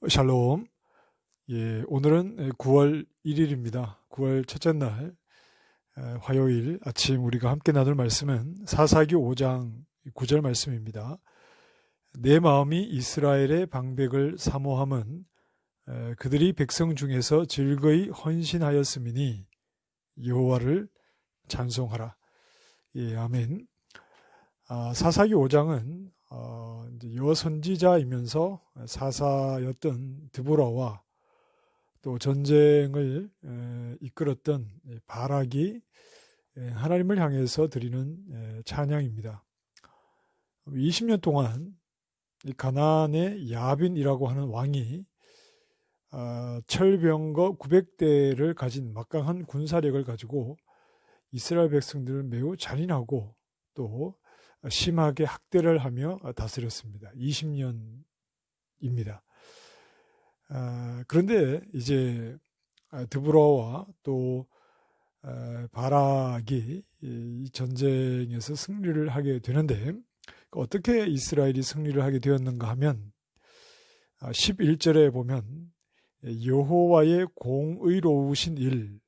샬롬. 예, 오늘은 9월 1일입니다. 9월 첫째 날, 화요일 아침 우리가 함께 나눌 말씀은 사사기 5장 9절 말씀입니다. 내 마음이 이스라엘의 방백을 사모함은 그들이 백성 중에서 즐거이 헌신하였음이니 여호와를 찬송하라. 예, 아멘. 사사기 5장은 이제 여선지자이면서 사사였던 드보라와 또 전쟁을 이끌었던 바락이 하나님을 향해서 드리는 찬양입니다. 20년 동안 가나안의 야빈이라고 하는 왕이 철병거 900대를 가진 막강한 군사력을 가지고 이스라엘 백성들을 매우 잔인하고 또 심하게 학대를 하며 다스렸습니다. 20년입니다. 그런데 이제 드보라와 또 바락이 이 전쟁에서 승리를 하게 되는데 어떻게 이스라엘이 승리를 하게 되었는가 하면 11절에 보면 여호와의 공의로우신 일,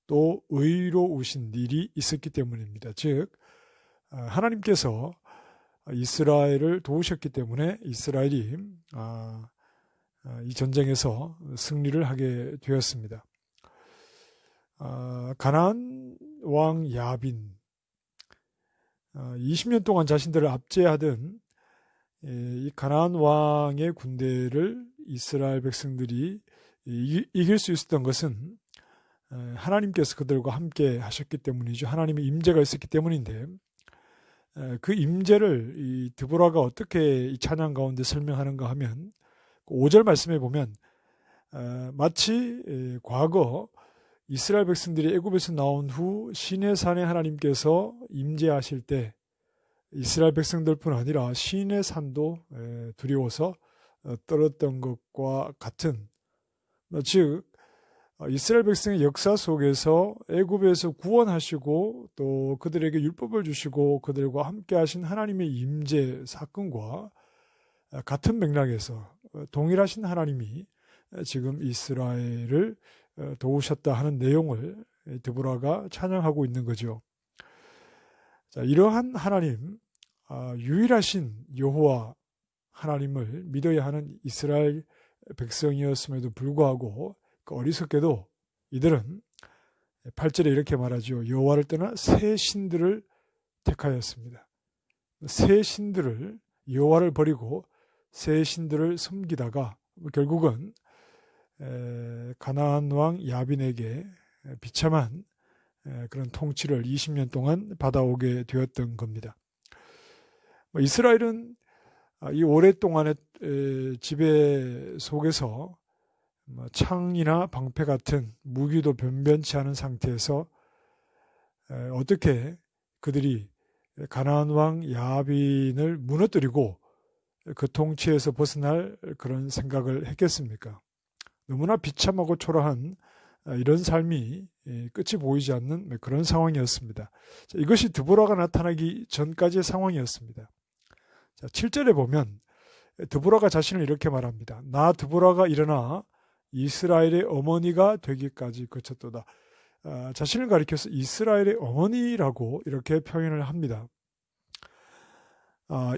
또 의로우신 일이 있었기 때문입니다. 즉 하나님께서 이스라엘을 도우셨기 때문에 이스라엘이 이 전쟁에서 승리를 하게 되었습니다. 가나안 왕 야빈, 20년 동안 자신들을 압제하던 이 가나안 왕의 군대를 이스라엘 백성들이 이길 수 있었던 것은 하나님께서 그들과 함께 하셨기 때문이죠. 하나님의 임재가 있었기 때문인데 그 임재를 이 드보라가 어떻게 이 찬양 가운데 설명하는가 하면 5절 말씀에 보면 마치 과거 이스라엘 백성들이 애굽에서 나온 후 시내산에 하나님께서 임재하실 때 이스라엘 백성들뿐 아니라 시내산도 두려워서 떨었던 것과 같은, 즉 이스라엘 백성의 역사 속에서 애굽에서 구원하시고 또 그들에게 율법을 주시고 그들과 함께 하신 하나님의 임재 사건과 같은 맥락에서 동일하신 하나님이 지금 이스라엘을 도우셨다 하는 내용을 드보라가 찬양하고 있는 거죠. 자, 이러한 하나님, 유일하신 여호와 하나님을 믿어야 하는 이스라엘 백성이었음에도 불구하고 어리석게도 이들은 8절에 이렇게 말하죠. 여호와를 떠나 새 신들을 택하였습니다. 새 신들을, 여호와를 버리고 새 신들을 섬기다가 결국은 가나안 왕 야빈에게 비참한 그런 통치를 20년 동안 받아오게 되었던 겁니다. 이스라엘은 이 오랫동안의 지배 속에서 창이나 방패 같은 무기도 변변치 않은 상태에서 어떻게 그들이 가나안 왕 야빈을 무너뜨리고 그 통치에서 벗어날 그런 생각을 했겠습니까? 너무나 비참하고 초라한 이런 삶이 끝이 보이지 않는 그런 상황이었습니다. 자, 이것이 드보라가 나타나기 전까지의 상황이었습니다. 자, 7절에 보면 드보라가 자신을 이렇게 말합니다. 나 드보라가 일어나 이스라엘의 어머니가 되기까지 거쳤도다. 자신을 가리켜서 이스라엘의 어머니라고 이렇게 표현을 합니다.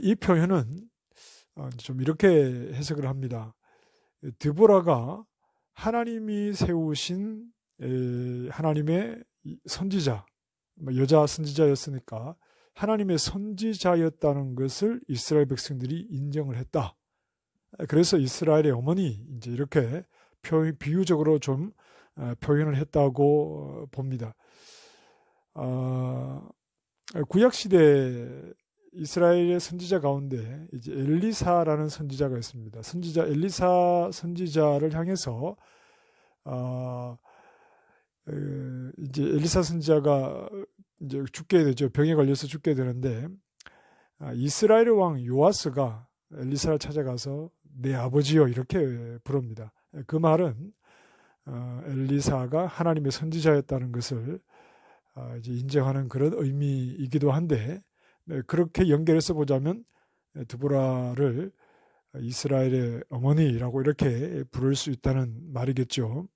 이 표현은 좀 이렇게 해석을 합니다. 드보라가 하나님이 세우신 하나님의 선지자, 여자 선지자였으니까 하나님의 선지자였다는 것을 이스라엘 백성들이 인정을 했다. 그래서 이스라엘의 어머니, 이제 이렇게 비유적으로 좀 표현을 했다고 봅니다. 구약시대 이스라엘의 선지자 가운데 이제 엘리사라는 선지자가 있습니다. 선지자 엘리사 선지자를 향해서 이제 엘리사 선지자가 이제 죽게 되죠. 병에 걸려서 죽게 되는데 이스라엘의 왕 요아스가 엘리사를 찾아가서 내 아버지요 이렇게 부릅니다. 그 말은 엘리사가 하나님의 선지자였다는 것을 이제 인정하는 그런 의미이기도 한데 그렇게 연결해서 보자면 드보라를 이스라엘의 어머니라고 이렇게 부를 수 있다는 말이겠죠.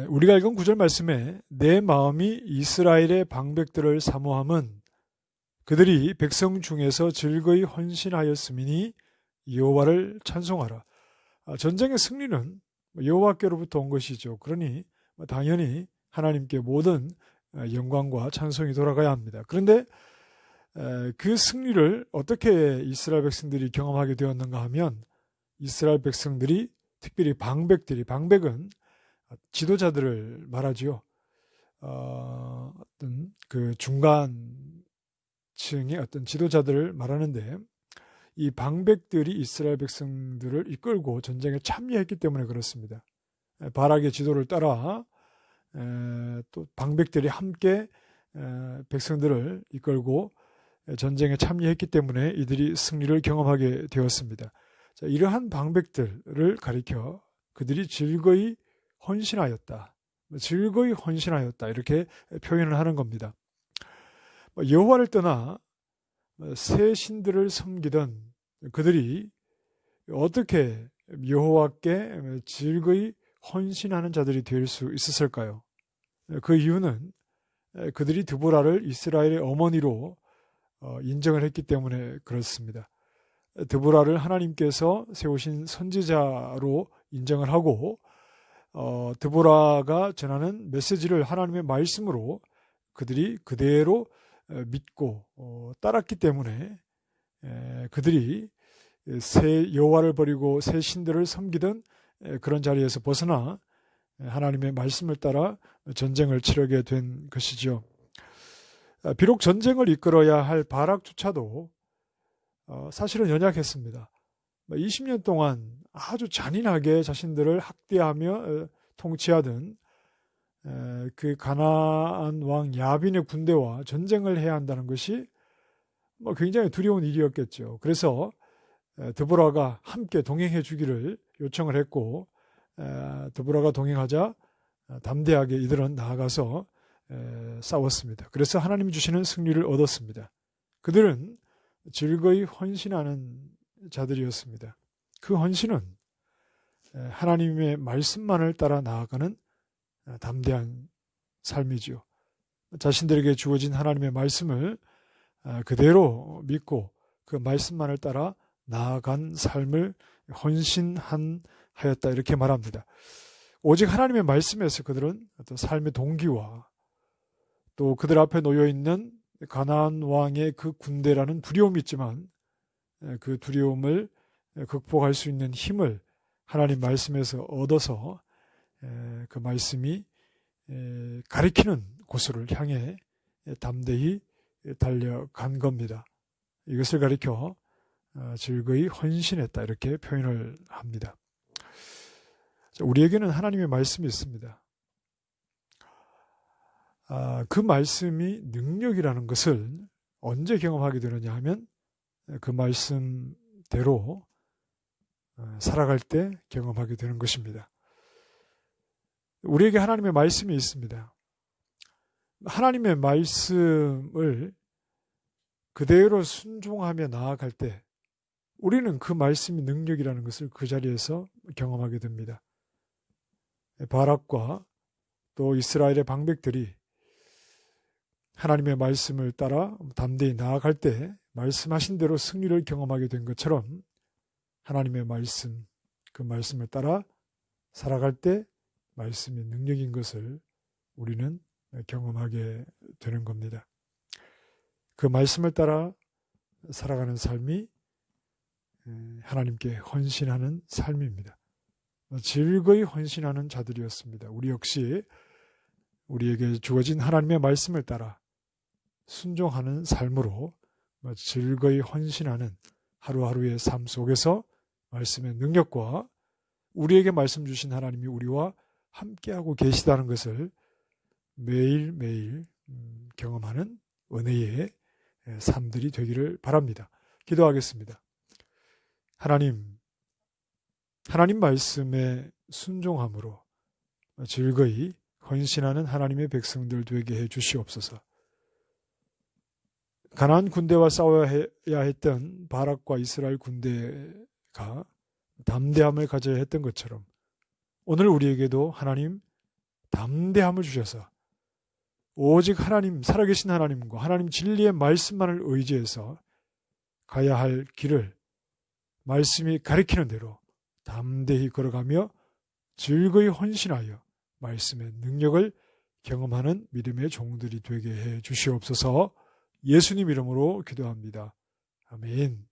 우리가 읽은 9절 말씀에 내 마음이 이스라엘의 방백들을 사모함은 그들이 백성 중에서 즐거이 헌신하였음이니 여호와를 찬송하라. 전쟁의 승리는 여호와께로부터 온 것이죠. 그러니 당연히 하나님께 모든 영광과 찬송이 돌아가야 합니다. 그런데 그 승리를 어떻게 이스라엘 백성들이 경험하게 되었는가 하면 이스라엘 백성들이 특별히 방백은 지도자들을 말하지요. 어떤 그 중간층의 어떤 지도자들을 말하는데 이 방백들이 이스라엘 백성들을 이끌고 전쟁에 참여했기 때문에 그렇습니다. 바락의 지도를 따라 또 방백들이 함께 백성들을 이끌고 전쟁에 참여했기 때문에 이들이 승리를 경험하게 되었습니다. 자, 이러한 방백들을 가리켜 그들이 즐거이 헌신하였다. 이렇게 표현을 하는 겁니다. 여호와를 떠나 새 신들을 섬기던 그들이 어떻게 여호와께 즐거이 헌신하는 자들이 될 수 있었을까요? 그 이유는 그들이 드보라를 이스라엘의 어머니로 인정을 했기 때문에 그렇습니다. 드보라를 하나님께서 세우신 선지자로 인정을 하고 드보라가 전하는 메시지를 하나님의 말씀으로 그들이 그대로 믿고 따랐기 때문에 그들이 새 여호와를 버리고 새 신들을 섬기던 그런 자리에서 벗어나 하나님의 말씀을 따라 전쟁을 치르게 된 것이죠. 비록 전쟁을 이끌어야 할 바락조차도 사실은 연약했습니다. 20년 동안 아주 잔인하게 자신들을 학대하며 통치하던 그 가나안 왕 야빈의 군대와 전쟁을 해야 한다는 것이 굉장히 두려운 일이었겠죠. 그래서 드보라가 함께 동행해 주기를 요청을 했고 드보라가 동행하자 담대하게 이들은 나아가서 싸웠습니다. 그래서 하나님이 주시는 승리를 얻었습니다. 그들은 즐거이 헌신하는 자들이었습니다. 그 헌신은 하나님의 말씀만을 따라 나아가는 담대한 삶이지요. 자신들에게 주어진 하나님의 말씀을 그대로 믿고 그 말씀만을 따라 나아간 삶을 헌신하였다 이렇게 말합니다. 오직 하나님의 말씀에서 그들은 어떤 삶의 동기와 또 그들 앞에 놓여있는 가나안 왕의 그 군대라는 두려움이 있지만 그 두려움을 극복할 수 있는 힘을 하나님 말씀에서 얻어서 그 말씀이 가리키는 곳으로 향해 담대히 달려간 겁니다. 이것을 가리켜 즐거이 헌신했다 이렇게 표현을 합니다. 우리에게는 하나님의 말씀이 있습니다. 그 말씀이 능력이라는 것을 언제 경험하게 되느냐 하면 그 말씀대로 살아갈 때 경험하게 되는 것입니다. 우리에게 하나님의 말씀이 있습니다. 하나님의 말씀을 그대로 순종하며 나아갈 때 우리는 그 말씀이 능력이라는 것을 그 자리에서 경험하게 됩니다. 바락과 또 이스라엘의 방백들이 하나님의 말씀을 따라 담대히 나아갈 때 말씀하신 대로 승리를 경험하게 된 것처럼 하나님의 말씀, 그 말씀을 따라 살아갈 때 말씀이 능력인 것을 우리는 경험하게 되는 겁니다. 그 말씀을 따라 살아가는 삶이 하나님께 헌신하는 삶입니다. 즐거이 헌신하는 자들이었습니다. 우리 역시 우리에게 주어진 하나님의 말씀을 따라 순종하는 삶으로 즐거이 헌신하는 하루하루의 삶 속에서 말씀의 능력과 우리에게 말씀 주신 하나님이 우리와 함께하고 계시다는 것을 매일매일 경험하는 은혜의 삶들이 되기를 바랍니다. 기도하겠습니다. 하나님 말씀에 순종함으로 즐거이 헌신하는 하나님의 백성들 되게 해 주시옵소서. 가나안 군대와 싸워야 했던 바락과 이스라엘 군대가 담대함을 가져야 했던 것처럼 오늘 우리에게도 하나님 담대함을 주셔서 오직 하나님, 살아계신 하나님과 하나님 진리의 말씀만을 의지해서 가야 할 길을 말씀이 가리키는 대로 담대히 걸어가며 즐거이 헌신하여 말씀의 능력을 경험하는 믿음의 종들이 되게 해 주시옵소서. 예수님 이름으로 기도합니다. 아멘.